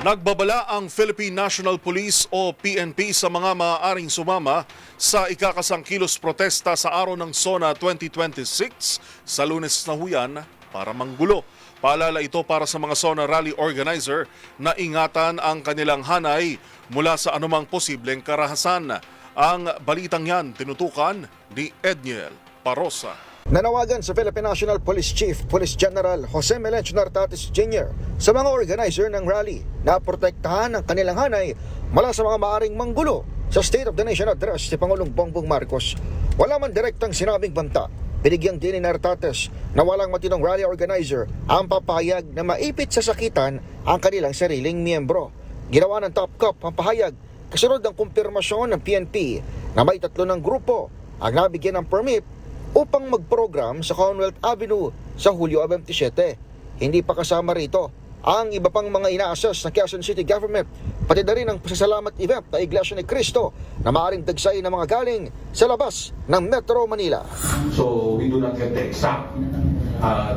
Nagbabala ang Philippine National Police o PNP sa mga maaaring sumama sa ikakasang kilos protesta sa araw ng SONA 2026 sa Lunes na huyan para manggulo. Paalala ito para sa mga SONA rally organizer na ingatan ang kanilang hanay mula sa anumang posibleng karahasan. Ang balitang yan tinutukan ni Edniel Parosa. Nanawagan sa Philippine National Police Chief Police General Jose Melencio Nartates Jr. sa mga organizer ng rally na protektahan ang kanilang hanay mula sa mga maaring manggulo sa State of the Nation Address ni Pangulong Bongbong Marcos. Wala man direktang sinabing banta, binigyang din ni Nartates na walang matinong rally organizer ang papayag na maipit sa sakitan ang kanilang sariling miyembro. Ginawa ng Top Cop ang pahayag kasunod ng kumpirmasyon ng PNP na may 3 ng grupo ang nabigyan ng permit upang mag-program sa Commonwealth Avenue sa Hulyo 27. Hindi pa kasama rito ang iba pang mga ina-assess ng Quezon City Government, pati na rin ang pasasalamat event na Iglesia ni Cristo na maaaring dagsay ng mga galing sa labas ng Metro Manila. So we do not have the exact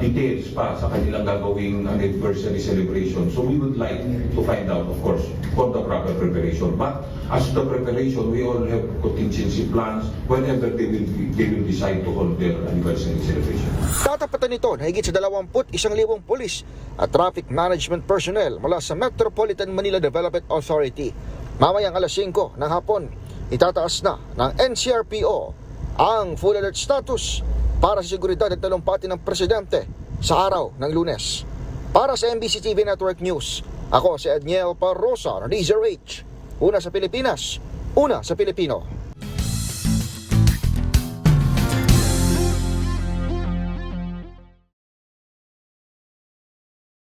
details pa sa kanilang gagawing anniversary celebration. So we would like to find out, of course, for the proper preparation. But as the preparation, we all have contingency plans whenever they will decide to hold their anniversary celebration. Tatapatan nito na higit sa 21,000 pulis at traffic management personnel mula sa Metropolitan Manila Development Authority. Mamayang alas 5 ng hapon, itataas na ng NCRPO ang full alert status para sa seguridad at talumpati ng presidente sa araw ng Lunes. Para sa MBC TV Network News, ako si Edniel Parosa ng DZRH. Una sa Pilipinas, una sa Pilipino.